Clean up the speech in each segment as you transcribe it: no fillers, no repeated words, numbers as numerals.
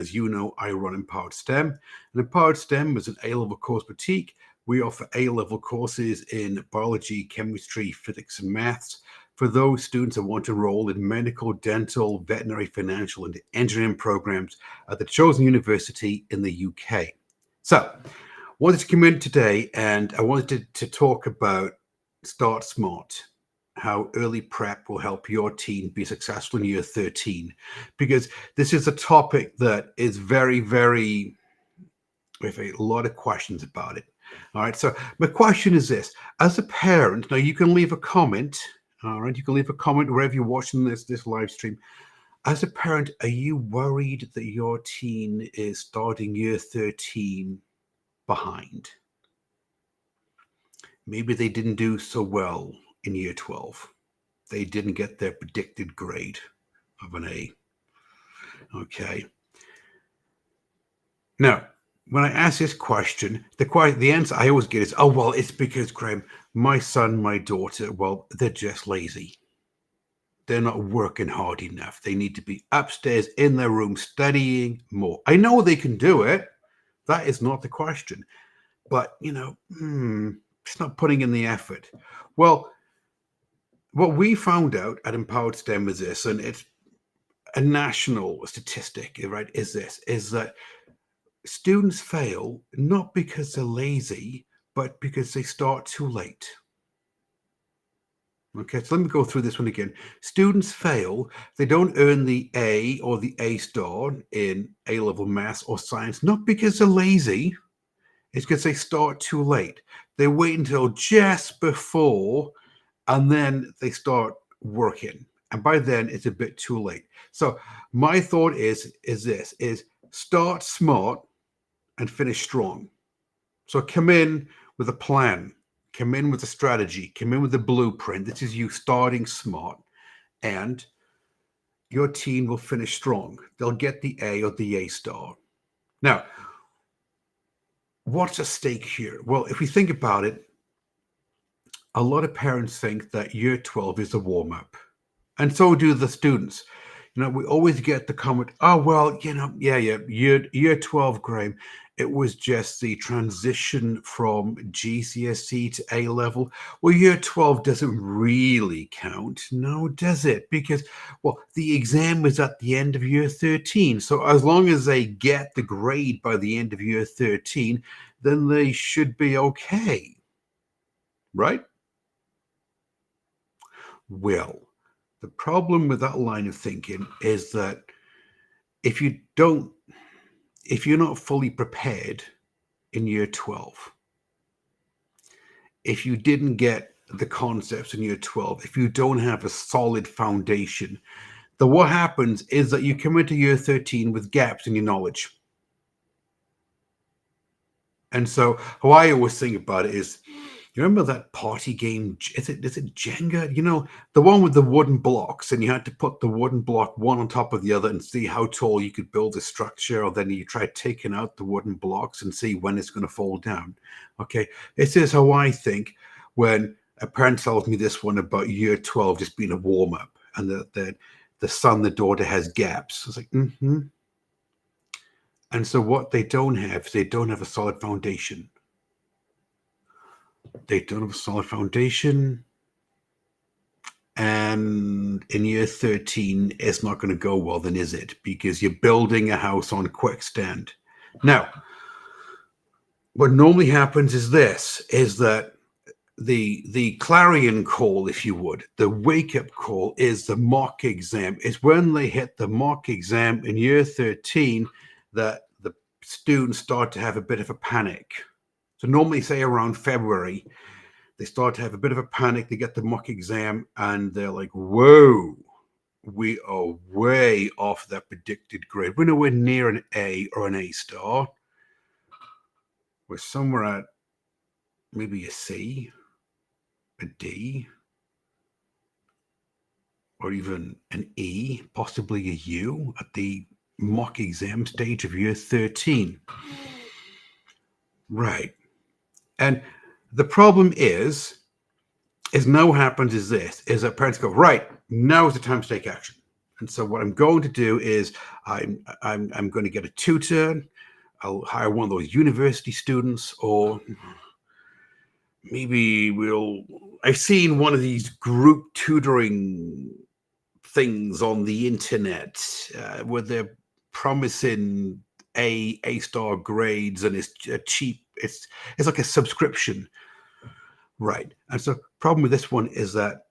As you know, I run Empowered STEM, and Empowered STEM is an A-level course boutique. We offer A-level courses in biology, chemistry, physics, and maths for those students that want to enroll in medical, dental, veterinary, financial, and engineering programs at the chosen university in the UK. So, wanted to come in today and I wanted to talk about Start Smart, how early prep will help your teen be successful in year 13, because this is a topic that is very, we have a lot of questions about it. All right, so my question is this: as a parent, now you can leave a comment. All right, you can leave a comment wherever you're watching this live stream. As a parent, are you worried that your teen is starting year 13 behind? Maybe they didn't do so well in year 12. They didn't get their predicted grade of an A. Okay. Now, when I ask this question, the answer I always get is, oh, well, it's because, Graham, my son, my daughter, well, they're just lazy. They're not working hard enough. They need to be upstairs in their room studying more. I know they can do it. That is not the question. But, it's not putting in the effort. Well, what we found out at Empowered STEM is this, and it's a national statistic, right, is that students fail not because they're lazy, but because they start too late. Okay, so let me go through this one again. Students fail, they don't earn the A or the A star in A-level maths or science, not because they're lazy, it's because they start too late. They wait until just before, and then they start working. And by then, it's a bit too late. So my thought is start smart and finish strong. So come in with a plan, come in with a strategy, come in with a blueprint. This is you starting smart, and your team will finish strong. They'll get the A or the A star. Now, what's at stake here? Well, if we think about it, a lot of parents think that year 12 is a warm-up, and so do the students. We always get the comment, oh, well, year 12, Graham, it was just the transition from GCSE to A level. Well, year 12 doesn't really count. No, does it? Because, well, the exam was at the end of year 13. So as long as they get the grade by the end of year 13, then they should be okay. Right? Well, the problem with that line of thinking is that if you're not fully prepared in year 12, if you didn't get the concepts in year 12, if you don't have a solid foundation, then what happens is that you come into year 13 with gaps in your knowledge. And so how I always think about it is, you remember that party game? Is it Jenga? The one with the wooden blocks, and you had to put the wooden block one on top of the other and see how tall you could build a structure, or then you try taking out the wooden blocks and see when it's going to fall down. Okay, this is how I think when a parent tells me this one about year 12 just being a warm-up, and the son, the daughter has gaps. It's like, And so what they don't have is they don't have a solid foundation. They don't have a solid foundation, and in year 13, it's not going to go well, then, is it? Because you're building a house on quicksand. Now, what normally happens is that the clarion call, if you would, the wake-up call is the mock exam. It's when they hit the mock exam in year 13 that the students start to have a bit of a panic. So normally, say around February, they start to have a bit of a panic. They get the mock exam, and they're like, whoa, we are way off that predicted grade. We're nowhere near an A or an A star. We're somewhere at maybe a C, a D, or even an E, possibly a U at the mock exam stage of year 13. Right. And the problem is now what happens is that parents go, right, now is the time to take action. And so what I'm going to do is I'm going to get a tutor. I'll hire one of those university students, or maybe I've seen one of these group tutoring things on the internet where they're promising A star grades, and it's a cheap. It's like a subscription, right? And so problem with this one is that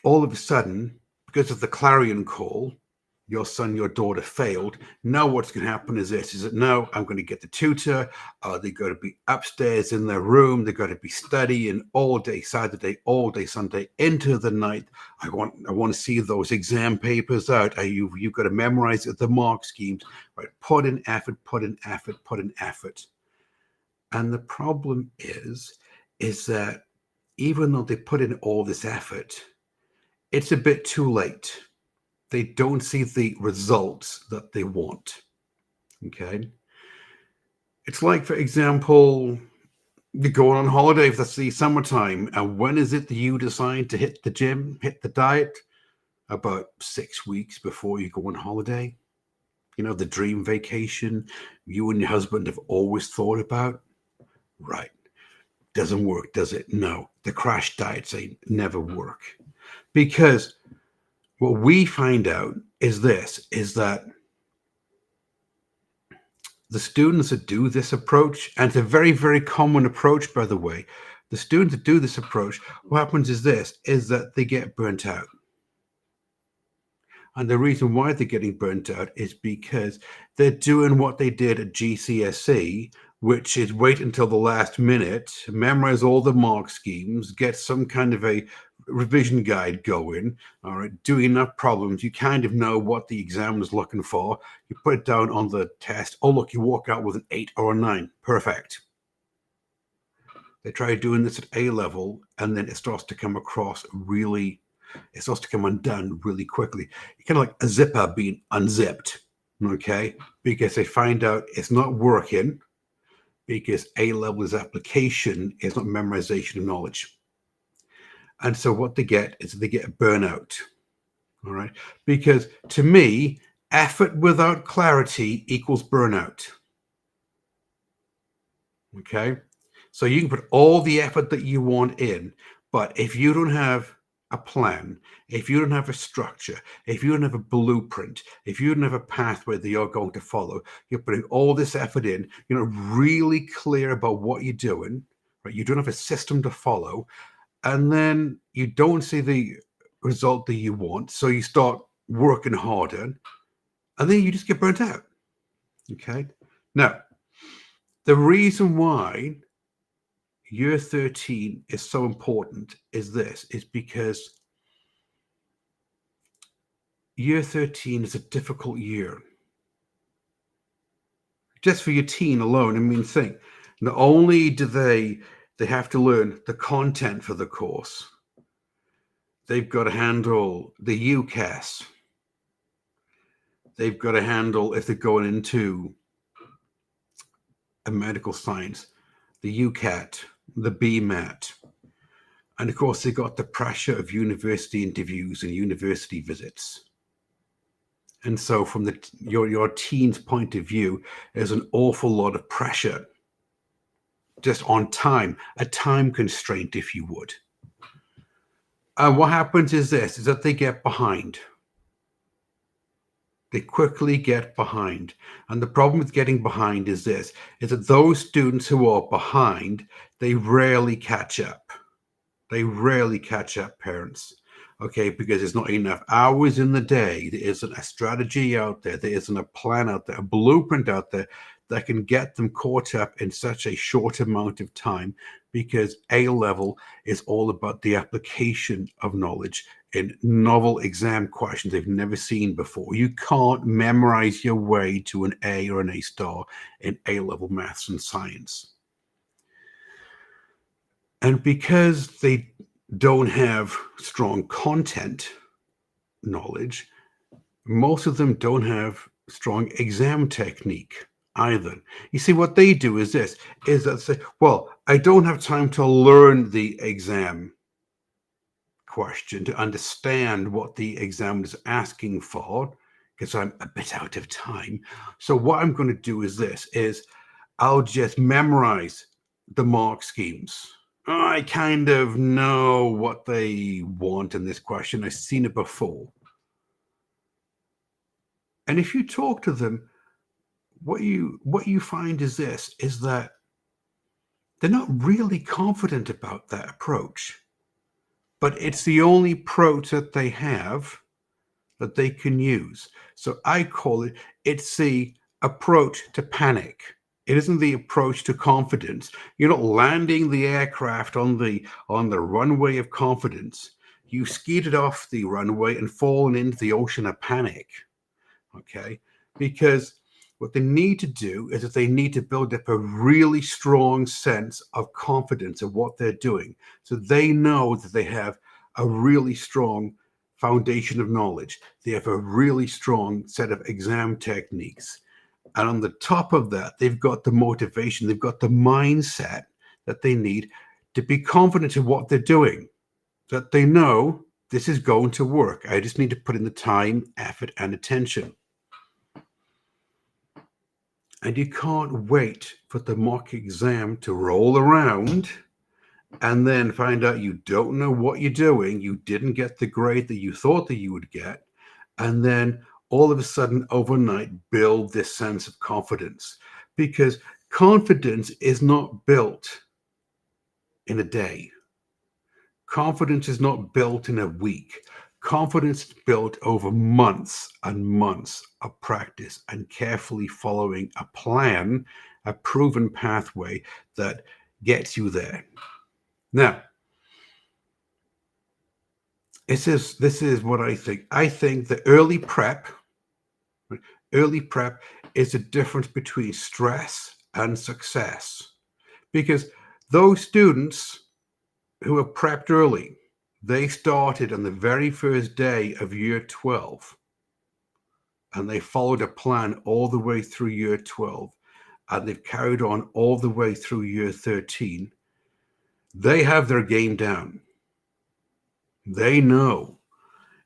all of a sudden, because of the clarion call, your son, your daughter failed. Now what's going to happen is this, is that now I'm going to get the tutor. They're going to be upstairs in their room. They're going to be studying all day Saturday, all day Sunday, into the night. I want to see those exam papers out. You've got to memorize the mark schemes, right? Put in effort, put in effort, put in effort. And the problem is that even though they put in all this effort, it's a bit too late. They don't see the results that they want. Okay. It's like, for example, you're going on holiday if that's the summertime. And when is it that you decide to hit the gym, hit the diet? About 6 weeks before you go on holiday. You know, the dream vacation you and your husband have always thought about. Right. Doesn't work, does it? No. The crash diets never work. Because what we find out is that the students that do this approach, and it's a very, very common approach, by the way, the students that do this approach, what happens is that they get burnt out. And the reason why they're getting burnt out is because they're doing what they did at GCSE, which is wait until the last minute, memorize all the mark schemes, get some kind of a revision guide going, all right, do enough problems. You kind of know what the examiner's looking for. You put it down on the test. Oh, look, you walk out with an 8 or a 9. Perfect. They try doing this at A level, and then it starts to come across really, it starts to come undone really quickly. It's kind of like a zipper being unzipped, okay? Because they find out it's not working, because A level is application, it's not memorization of knowledge. And so what they get is they get burnout, all right? Because to me, effort without clarity equals burnout, okay? So you can put all the effort that you want in, but if you don't have a plan, if you don't have a structure, if you don't have a blueprint, if you don't have a pathway that you're going to follow, you're putting all this effort in, you're not really clear about what you're doing, right? You don't have a system to follow, and then you don't see the result that you want. So you start working harder, and then you just get burnt out. Okay. Now, the reason why year 13 is so important is because year 13 is a difficult year. Just for your teen alone, I mean, think, not only do they have to learn the content for the course, they've got to handle the UCAS. They've got to handle, if they're going into a medical science, the UCAT, the BMAT. And of course, they got the pressure of university interviews and university visits. And so from your teen's point of view, there's an awful lot of pressure just on time, a time constraint, if you would. And what happens is that they get behind. They quickly get behind. And the problem with getting behind is that those students who are behind, they rarely catch up. They rarely catch up, parents. Okay, because there's not enough hours in the day. There isn't a strategy out there. There isn't a plan out there, a blueprint out there that can get them caught up in such a short amount of time, because A level is all about the application of knowledge in novel exam questions they've never seen before. You can't memorize your way to an A or an A star in A level maths and science. And because they don't have strong content knowledge, most of them don't have strong exam technique either. You see, what they do is that say, well, I don't have time to learn the exam question to understand what the exam is asking for, because I'm a bit out of time. So what I'm going to do is I'll just memorize the mark schemes. I kind of know what they want in this question. I've seen it before. And if you talk to them, what you find is that they're not really confident about that approach, but it's the only approach that they have that they can use. So I call it's the approach to panic. It isn't the approach to confidence. You're not landing the aircraft on the runway of confidence. You skied off the runway and fallen into the ocean of panic. Okay? Because what they need to do is that they need to build up a really strong sense of confidence of what they're doing. So they know that they have a really strong foundation of knowledge. They have a really strong set of exam techniques. And on the top of that, they've got the motivation, they've got the mindset that they need to be confident in what they're doing, that they know this is going to work. I just need to put in the time, effort, and attention. And you can't wait for the mock exam to roll around and then find out you don't know what you're doing, you didn't get the grade that you thought that you would get, and then all of a sudden overnight build this sense of confidence. Because confidence is not built in a day. Confidence is not built in a week. Confidence is built over months and months of practice and carefully following a plan, a proven pathway that gets you there. Now, this is what I think. I think the early prep is the difference between stress and success. Because those students who are prepped early, they started on the very first day of year 12 and they followed a plan all the way through year 12 and they've carried on all the way through year 13. They have their game down. They know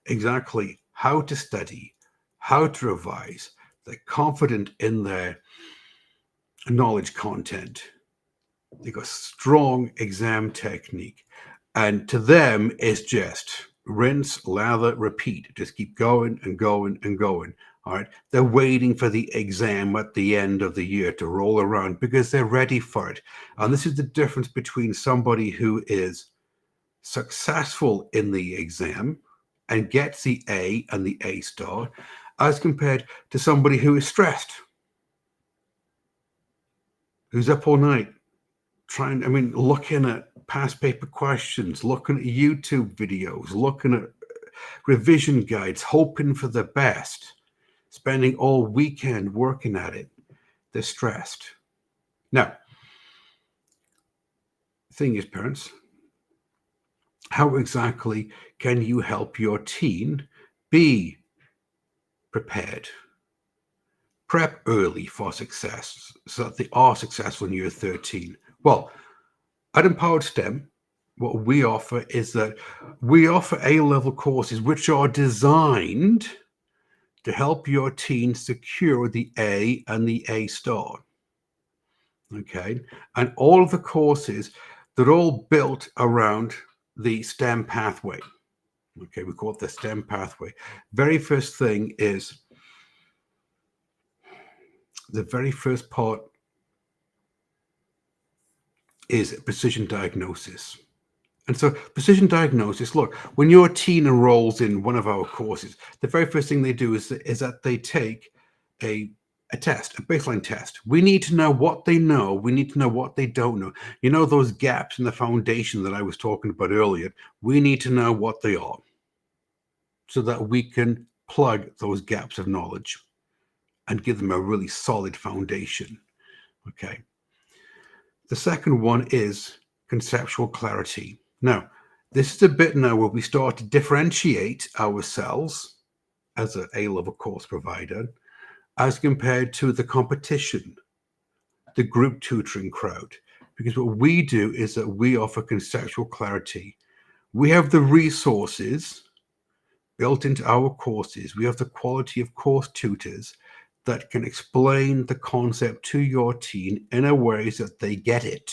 exactly how to study, how to revise. They're confident in their knowledge content. They've got strong exam technique. And to them, it's just rinse, lather, repeat. Just keep going and going and going. All right. They're waiting for the exam at the end of the year to roll around because they're ready for it. And this is the difference between somebody who is successful in the exam and gets the A and the A star as compared to somebody who is stressed, who's up all night looking at past paper questions, looking at YouTube videos, looking at revision guides, hoping for the best, spending all weekend working at it. They're stressed. Now, the thing is, parents, how exactly can you help your teen be prepared? Prep early for success so that they are successful in year 13. Well, at Empowered STEM, what we offer is that we offer A-level courses which are designed to help your teen secure the A and the A star. Okay, and all of the courses, they're all built around the STEM pathway. Okay, we call it the STEM pathway. Very first thing is the very first part is precision diagnosis. And so precision diagnosis, look, when your teen enrolls in one of our courses, the very first thing they do is that they take a test, a baseline test. We need to know what they know. We need to know what they don't know. You know, those gaps in the foundation that I was talking about earlier, we need to know what they are so that we can plug those gaps of knowledge and give them a really solid foundation. Okay. The second one is conceptual clarity. Now, this is a bit now where we start to differentiate ourselves as an A-level course provider as compared to the competition, the group tutoring crowd. Because what we do is that we offer conceptual clarity. We have the resources built into our courses. We have the quality of course tutors that can explain the concept to your teen in a way that they get it.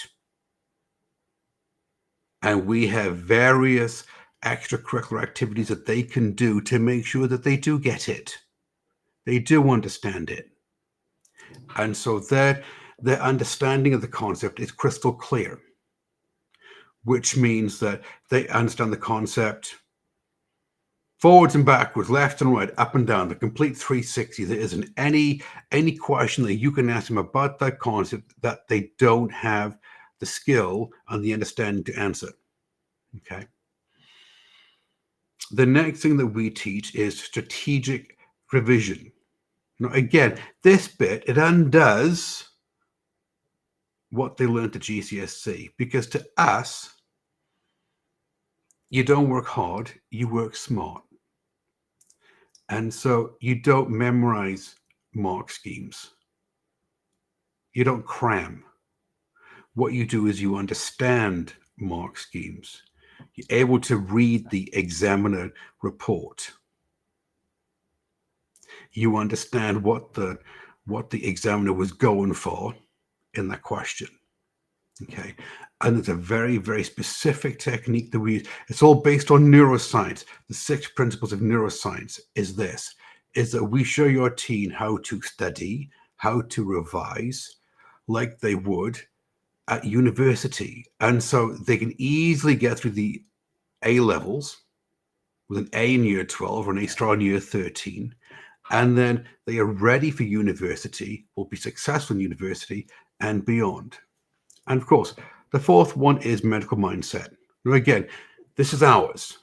And we have various extracurricular activities that they can do to make sure that they do get it. They do understand it. And so their understanding of the concept is crystal clear, which means that they understand the concept forwards and backwards, left and right, up and down, the complete 360. There isn't any question that you can ask them about that concept that they don't have the skill and the understanding to answer. Okay. The next thing that we teach is strategic revision. Now, again, this bit, it undoes what they learned at GCSE, because to us, you don't work hard, you work smart. And so you don't memorize mark schemes. You don't cram. What you do is you understand mark schemes. You're able to read the examiner report. You understand what the examiner was going for in that question. Okay. And it's a very, very specific technique that we use. It's all based on neuroscience. The 6 principles of neuroscience is that we show your teen how to study, how to revise like they would at university. And so they can easily get through the A levels with an A in year 12 or an A star in year 13. And then they are ready for university, will be successful in university and beyond. And of course, the 4th one is medical mindset. Now, again, this is ours.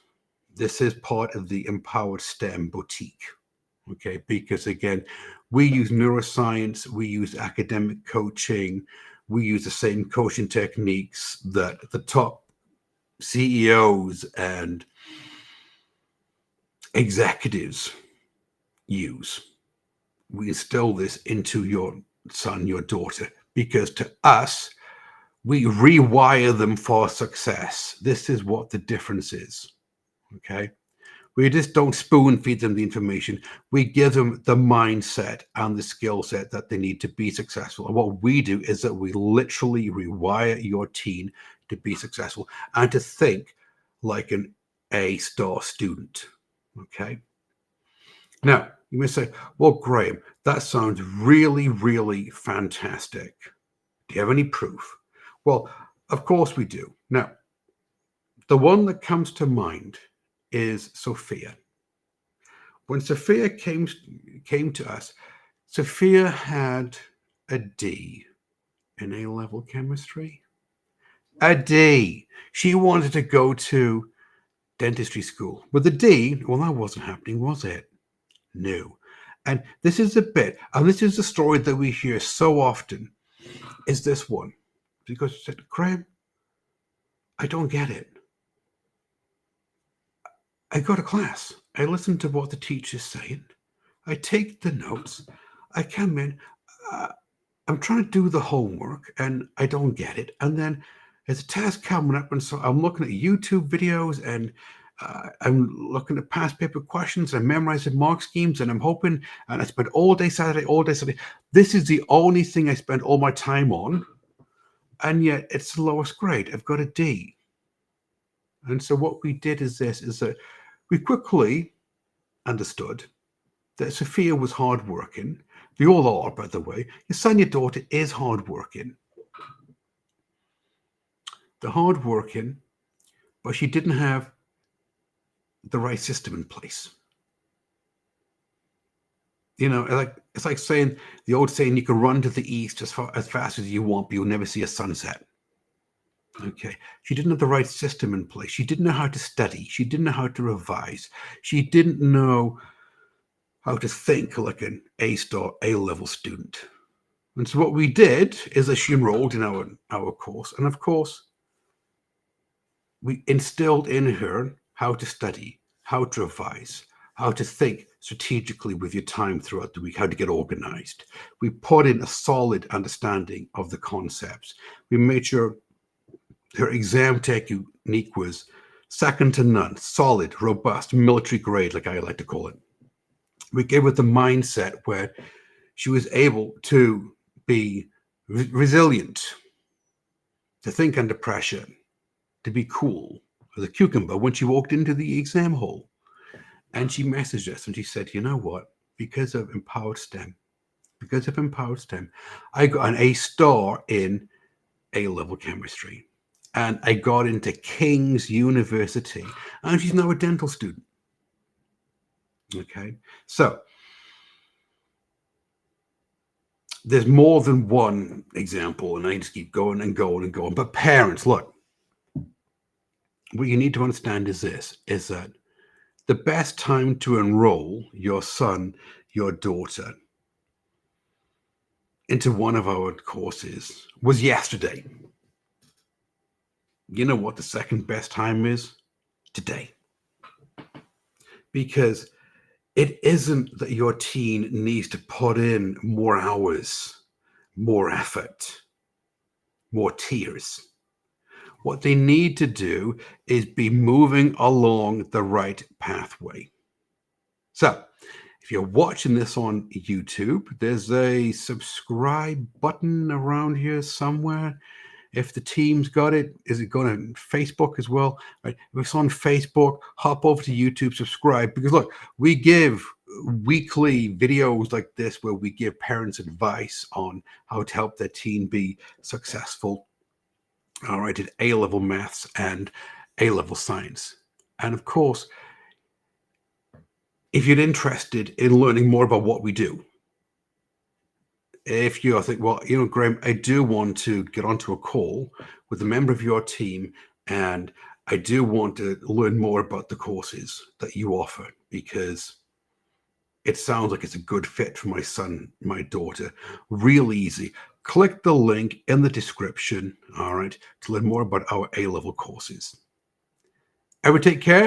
This is part of the Empowered STEM boutique. Okay, because again, we use neuroscience, we use academic coaching, we use the same coaching techniques that the top CEOs and executives use. We instill this into your son, your daughter, because to us, we rewire them for success. This is what the difference is. Okay. We just don't spoon feed them the information. We give them the mindset and the skill set that they need to be successful. And what we do is that we literally rewire your teen to be successful and to think like an A-star student. Okay. Now, you may say, well, Graham, that sounds really, really fantastic. Do you have any proof? Well, of course we do. Now, the one that comes to mind is Sophia. When Sophia came to us, Sophia had a D in A-level chemistry. A D. She wanted to go to dentistry school. With a D, well, that wasn't happening, was it? No. And this is a bit, and this is the story that we hear so often, is this one. Because she said, Graham, I don't get it. I go to class. I listen to what the teacher's saying. I take the notes. I come in. I'm trying to do the homework, and I don't get it. And then there's a test coming up, and so I'm looking at YouTube videos, and I'm looking at past paper questions, and I'm memorizing mark schemes, and I'm hoping, and I spent all day Saturday. This is the only thing I spend all my time on, and yet it's the lowest grade. I've got a D. And so what we did is that we quickly understood that Sophia was hardworking. They all are, by the way. Your son, your daughter is hardworking. They're hardworking, but she didn't have the right system in place. You know, it's like saying the old saying, you can run to the east as fast as you want, but you'll never see a sunset. Okay. She didn't have the right system in place. She didn't know how to study. She didn't know how to revise. She didn't know how to think like an A-star, A-level student. And so what we did is that she enrolled in our course. And of course, we instilled in her how to study, how to revise, how to think strategically with your time throughout the week, how to get organized. We put in a solid understanding of the concepts. We made sure her exam technique was second to none, solid, robust, military grade, like I like to call it. We gave her the mindset where she was able to be resilient, to think under pressure, to be cool as a cucumber when she walked into the exam hall. And she messaged us and she said, you know what? Because of Empowered STEM, I got an A star in A-level chemistry. And I got into King's University. And she's now a dental student. Okay. So there's more than one example, and I just keep going and going and going. But parents, look, what you need to understand is this, is that the best time to enroll your son, your daughter into one of our courses was yesterday. You know what the second best time is? Today. Because it isn't that your teen needs to put in more hours, more effort, more tears. What they need to do is be moving along the right pathway. So, if you're watching this on YouTube, there's a subscribe button around here somewhere. If the team's got it, is it going to Facebook as well? Right. If it's on Facebook, hop over to YouTube, subscribe. Because look, we give weekly videos like this where we give parents advice on how to help their teen be successful. All right, at A-level maths and A-level science. And of course, if you're interested in learning more about what we do, if you think, well, you know, Graham, I do want to get onto a call with a member of your team, and I do want to learn more about the courses that you offer, because it sounds like it's a good fit for my son, my daughter. Real easy. Click the link in the description, all right, to learn more about our A-level courses. I would take care.